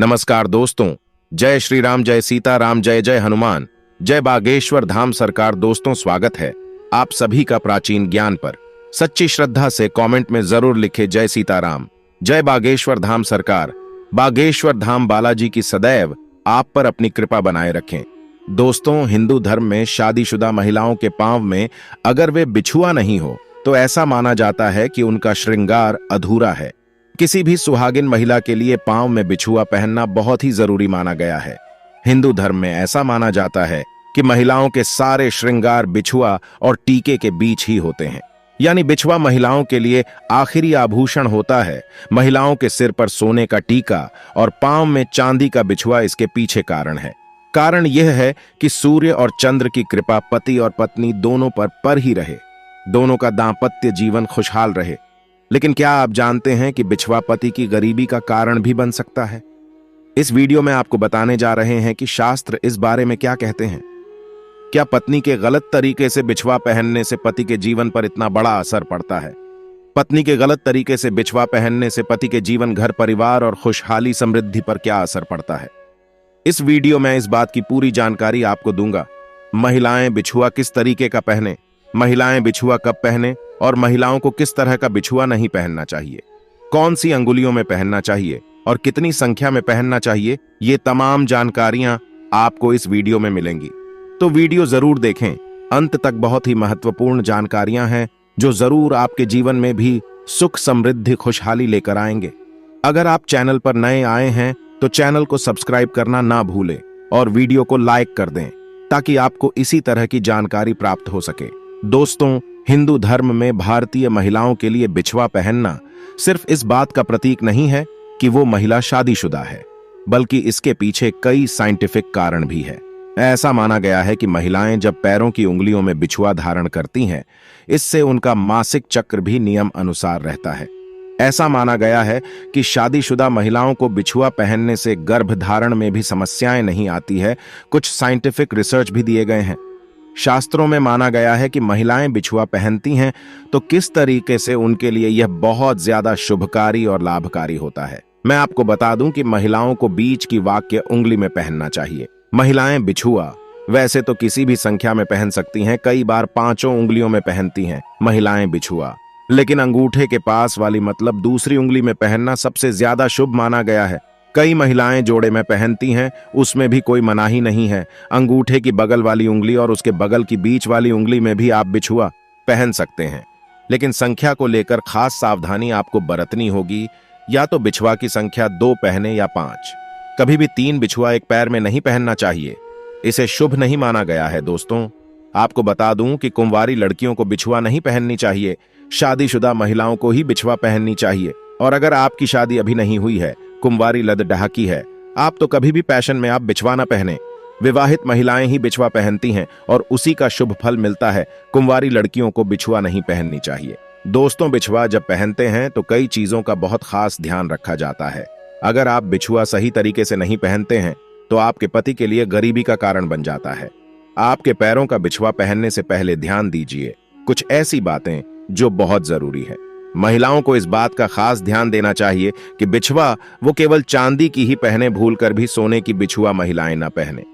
नमस्कार दोस्तों, जय श्री राम, जय सीताराम, जय जय हनुमान, जय बागेश्वर धाम सरकार। दोस्तों, स्वागत है आप सभी का प्राचीन ज्ञान पर। सच्ची श्रद्धा से कमेंट में जरूर लिखे जय सीताराम, जय बागेश्वर धाम सरकार। बागेश्वर धाम बालाजी की सदैव आप पर अपनी कृपा बनाए रखें। दोस्तों, हिंदू धर्म में शादीशुदा महिलाओं के पांव में अगर वे बिछुआ नहीं हो तो ऐसा माना जाता है कि उनका श्रृंगार अधूरा है। किसी भी सुहागिन महिला के लिए पांव में बिछुआ पहनना बहुत ही जरूरी माना गया है। हिंदू धर्म में ऐसा माना जाता है कि महिलाओं के सारे श्रृंगार बिछुआ और टीके के बीच ही होते हैं। यानी बिछुआ महिलाओं के लिए आखिरी आभूषण होता है। महिलाओं के सिर पर सोने का टीका और पांव में चांदी का बिछुआ इसके पीछे कारण है। कारण यह है कि सूर्य और चंद्र की कृपा पति और पत्नी दोनों पर ही रहे, दोनों का दांपत्य जीवन खुशहाल रहे। लेकिन क्या आप जानते हैं कि बिछुआ पति की गरीबी का कारण भी बन सकता है? इस वीडियो में आपको बताने जा रहे हैं कि शास्त्र इस बारे में क्या कहते हैं। क्या पत्नी के गलत तरीके से बिछुआ पहनने से पति के जीवन पर इतना बड़ा असर पड़ता है? पत्नी के गलत तरीके से बिछुआ पहनने से पति के जीवन, घर परिवार और खुशहाली समृद्धि पर क्या असर पड़ता है? इस वीडियो में इस बात की पूरी जानकारी आपको दूंगा। महिलाएं बिछुआ किस तरीके का पहने, महिलाएं बिछुआ कब पहने और महिलाओं को किस तरह का बिछुआ नहीं पहनना चाहिए, कौन सी अंगुलियों में पहनना चाहिए और कितनी संख्या में पहनना चाहिए, ये तमाम जानकारियां आपको इस वीडियो में मिलेंगी। तो वीडियो जरूर देखें, अंत तक बहुत ही महत्वपूर्ण जानकारियां हैं जो जरूर आपके जीवन में भी सुख, समृद्धि, खुशहाली लेकर आएंगे। अगर आप चैनल पर नए आए हैं तो चैनल को सब्सक्राइब करना ना भूलें और वीडियो को लाइक कर दें ताकि आपको इसी तरह की जानकारी प्राप्त हो सके। दोस्तों, हिंदू धर्म में भारतीय महिलाओं के लिए बिछुआ पहनना सिर्फ इस बात का प्रतीक नहीं है कि वो महिला शादीशुदा है, बल्कि इसके पीछे कई साइंटिफिक कारण भी है। ऐसा माना गया है कि महिलाएं जब पैरों की उंगलियों में बिछुआ धारण करती हैं, इससे उनका मासिक चक्र भी नियम अनुसार रहता है। ऐसा माना गया है कि शादीशुदा महिलाओं को बिछुआ पहनने से गर्भधारण में भी समस्याएं नहीं आती है। कुछ साइंटिफिक रिसर्च भी दिए गए हैं। शास्त्रों में माना गया है कि महिलाएं बिछुआ पहनती हैं तो किस तरीके से उनके लिए यह बहुत ज्यादा शुभकारी और लाभकारी होता है। मैं आपको बता दूं कि महिलाओं को बीच की वाक्य उंगली में पहनना चाहिए। महिलाएं बिछुआ वैसे तो किसी भी संख्या में पहन सकती हैं, कई बार 5 उंगलियों में पहनती हैं महिलाएं बिछुआ, लेकिन अंगूठे के पास वाली मतलब दूसरी उंगली में पहनना सबसे ज्यादा शुभ माना गया है। कई महिलाएं जोड़े में पहनती हैं, उसमें भी कोई मनाही नहीं है। अंगूठे की बगल वाली उंगली और उसके बगल की बीच वाली उंगली में भी आप बिछुआ पहन सकते हैं, लेकिन संख्या को लेकर खास सावधानी आपको बरतनी होगी। या तो बिछुआ की संख्या 2 पहने या 5। कभी भी 3 बिछुआ एक पैर में नहीं पहनना चाहिए, इसे शुभ नहीं माना गया है। दोस्तों, आपको बता दूं कि कुंवारी लड़कियों को बिछुआ नहीं पहननी चाहिए, शादीशुदा महिलाओं को ही बिछुआ पहननी चाहिए। और अगर आपकी शादी अभी नहीं हुई है, कुंवारी लदढाकी है, आप तो कभी भी पैशन में आप बिछुआ ना पहने। विवाहित महिलाएं ही बिछुआ पहनती हैं और उसी का शुभ फल मिलता है। कुंवारी लड़कियों को बिछुआ नहीं पहननी चाहिए। दोस्तों, बिछुआ जब पहनते हैं तो कई चीजों का बहुत खास ध्यान रखा जाता है। अगर आप बिछुआ सही तरीके से नहीं पहनते हैं तो आपके पति के लिए गरीबी का कारण बन जाता है। आपके पैरों का बिछुआ पहनने से पहले ध्यान दीजिए कुछ ऐसी बातें जो बहुत जरूरी है। महिलाओं को इस बात का खास ध्यान देना चाहिए कि बिछुआ वो केवल चांदी की ही पहने, भूलकर भी सोने की बिछुआ महिलाएं ना पहने।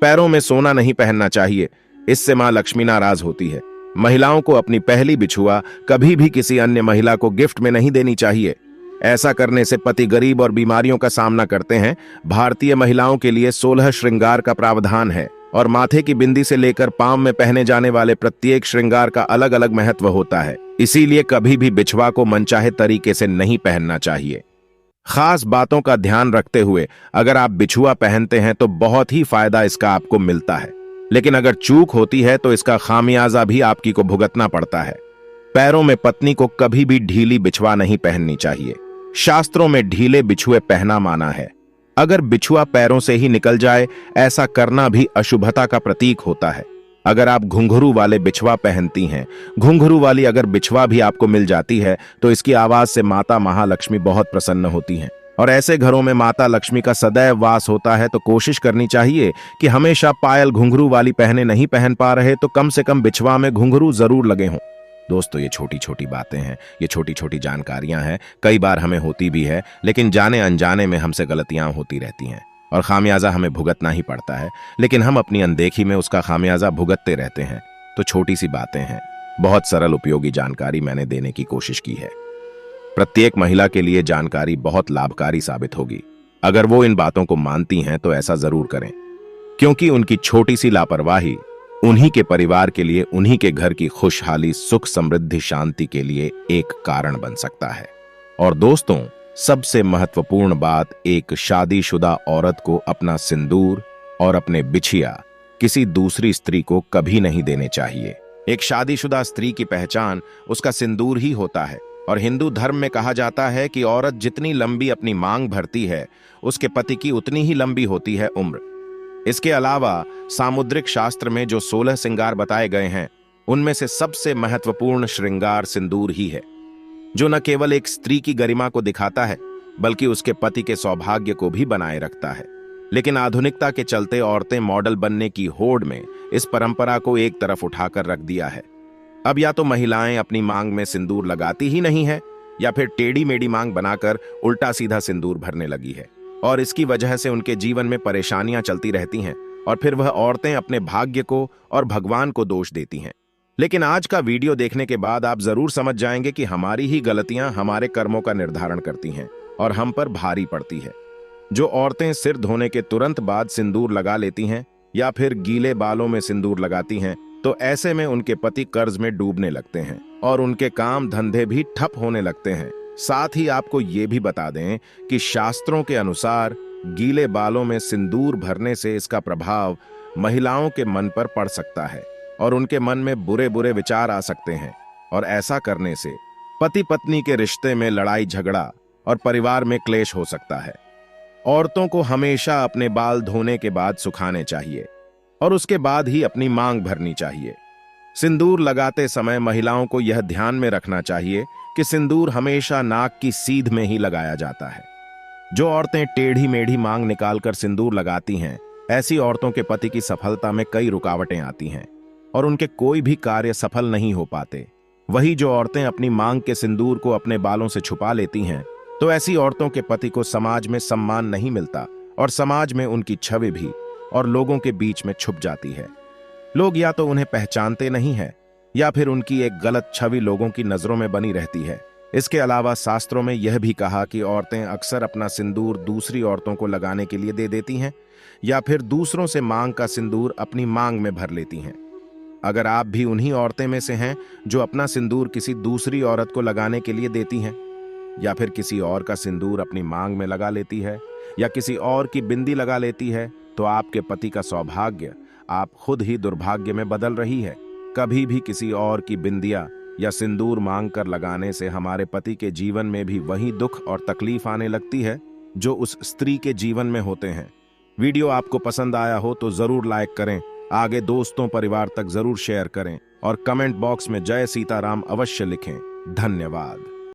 पैरों में सोना नहीं पहनना चाहिए, इससे मां लक्ष्मी नाराज होती है। महिलाओं को अपनी पहली बिछुआ कभी भी किसी अन्य महिला को गिफ्ट में नहीं देनी चाहिए। ऐसा करने से पति गरीब और बीमारियों का सामना करते हैं। भारतीय महिलाओं के लिए 16 श्रृंगार का प्रावधान है और माथे की बिंदी से लेकर पांव में पहने जाने वाले प्रत्येक श्रृंगार का अलग अलग महत्व होता है। इसीलिए कभी भी बिछुआ को मनचाहे तरीके से नहीं पहनना चाहिए। खास बातों का ध्यान रखते हुए अगर आप बिछुआ पहनते हैं तो बहुत ही फायदा इसका आपको मिलता है, लेकिन अगर चूक होती है तो इसका खामियाजा भी आपकी को भुगतना पड़ता है। पैरों में पत्नी को कभी भी ढीली बिछुआ नहीं पहननी चाहिए। शास्त्रों में ढीले बिछुए पहना माना है। अगर बिछुआ पैरों से ही निकल जाए, ऐसा करना भी अशुभता का प्रतीक होता है। अगर आप घुंघरू वाले बिछुआ पहनती हैं, घुंघरू वाली अगर बिछुआ भी आपको मिल जाती है तो इसकी आवाज से माता महालक्ष्मी बहुत प्रसन्न होती हैं और ऐसे घरों में माता लक्ष्मी का सदैव वास होता है। तो कोशिश करनी चाहिए कि हमेशा पायल घुंघरू वाली पहने नहीं पहन पा रहे तो कम से कम बिछुआ में घुंघरू जरूर लगे हों। दोस्तों, ये छोटी छोटी बातें हैं, ये छोटी छोटी जानकारियां हैं, कई बार हमें होती भी है, लेकिन जाने अनजाने में हमसे गलतियां होती रहती हैं और खामियाजा हमें भुगतना ही पड़ता है, लेकिन हम अपनी अनदेखी में उसका खामियाजा भुगतते रहते हैं। तो छोटी सी बातें हैं, बहुत सरल उपयोगी जानकारी मैंने देने की कोशिश की है। प्रत्येक महिला के लिए जानकारी बहुत लाभकारी साबित होगी। अगर वो इन बातों को मानती हैं तो ऐसा जरूर करें, क्योंकि उनकी छोटी सी लापरवाही उन्हीं के परिवार के लिए, उन्हीं के घर की खुशहाली, सुख, समृद्धि, शांति के लिए एक कारण बन सकता है। और दोस्तों, सबसे महत्वपूर्ण बात, एक शादीशुदा औरत को अपना सिंदूर और अपने बिछिया किसी दूसरी स्त्री को कभी नहीं देने चाहिए। एक शादीशुदा स्त्री की पहचान उसका सिंदूर ही होता है और हिंदू धर्म में कहा जाता है कि औरत जितनी लंबी अपनी मांग भरती है, उसके पति की उतनी ही लंबी होती है उम्र। इसके अलावा सामुद्रिक शास्त्र में जो 16 श्रृंगार बताए गए हैं, उनमें से सबसे महत्वपूर्ण श्रृंगार सिंदूर ही है, जो न केवल एक स्त्री की गरिमा को दिखाता है, बल्कि उसके पति के सौभाग्य को भी बनाए रखता है। लेकिन आधुनिकता के चलते औरतें मॉडल बनने की होड़ में इस परंपरा को एक तरफ उठाकर रख दिया है। अब या तो महिलाएं अपनी मांग में सिंदूर लगाती ही नहीं है, या फिर टेढ़ी मेढ़ी मांग बनाकर उल्टा सीधा सिंदूर भरने लगी है, और इसकी वजह से उनके जीवन में परेशानियां चलती रहती हैं और फिर वह औरतें अपने भाग्य को और भगवान को दोष देती हैं। लेकिन आज का वीडियो देखने के बाद आप जरूर समझ जाएंगे कि हमारी ही गलतियां हमारे कर्मों का निर्धारण करती हैं और हम पर भारी पड़ती है। जो औरतें सिर धोने के तुरंत बाद सिंदूर लगा लेती हैं या फिर गीले बालों में सिंदूर लगाती हैं, तो ऐसे में उनके पति कर्ज में डूबने लगते हैं और उनके काम धंधे भी ठप होने लगते हैं। साथ ही आपको ये भी बता दें कि शास्त्रों के अनुसार गीले बालों में सिंदूर भरने से इसका प्रभाव महिलाओं के मन पर पड़ सकता है और उनके मन में बुरे बुरे विचार आ सकते हैं, और ऐसा करने से पति पत्नी के रिश्ते में लड़ाई झगड़ा और परिवार में क्लेश हो सकता है। औरतों को हमेशा अपने बाल धोने के बाद सुखाने चाहिए और उसके बाद ही अपनी मांग भरनी चाहिए। सिंदूर लगाते समय महिलाओं को यह ध्यान में रखना चाहिए कि सिंदूर हमेशा नाक की सीध में ही लगाया जाता है। जो औरतें टेढ़ी मेढ़ी मांग निकालकर सिंदूर लगाती हैं, ऐसी औरतों के पति की सफलता में कई रुकावटें आती हैं और उनके कोई भी कार्य सफल नहीं हो पाते। वही जो औरतें अपनी मांग के सिंदूर को अपने बालों से छुपा लेती हैं, तो ऐसी औरतों के पति को समाज में सम्मान नहीं मिलता और समाज में उनकी छवि भी और लोगों के बीच में छुप जाती है। लोग या तो उन्हें पहचानते नहीं हैं या फिर उनकी एक गलत छवि लोगों की नजरों में बनी रहती है। इसके अलावा शास्त्रों में यह भी कहा कि औरतें अक्सर अपना सिंदूर दूसरी औरतों को लगाने के लिए दे देती हैं या फिर दूसरों से मांग का सिंदूर अपनी मांग में भर लेती हैं। अगर आप भी उन्हीं औरतें में से हैं जो अपना सिंदूर किसी दूसरी औरत को लगाने के लिए देती हैं, या फिर किसी और का सिंदूर अपनी मांग में लगा लेती है, या किसी और की बिंदी लगा लेती है, तो आपके पति का सौभाग्य आप खुद ही दुर्भाग्य में बदल रही है। कभी भी किसी और की बिंदिया या सिंदूर मांग कर लगाने से हमारे पति के जीवन में भी वही दुख और तकलीफ आने लगती है जो उस स्त्री के जीवन में होते हैं। वीडियो आपको पसंद आया हो तो जरूर लाइक करें, आगे दोस्तों परिवार तक जरूर शेयर करें और कमेंट बॉक्स में जय सीताराम अवश्य लिखें। धन्यवाद।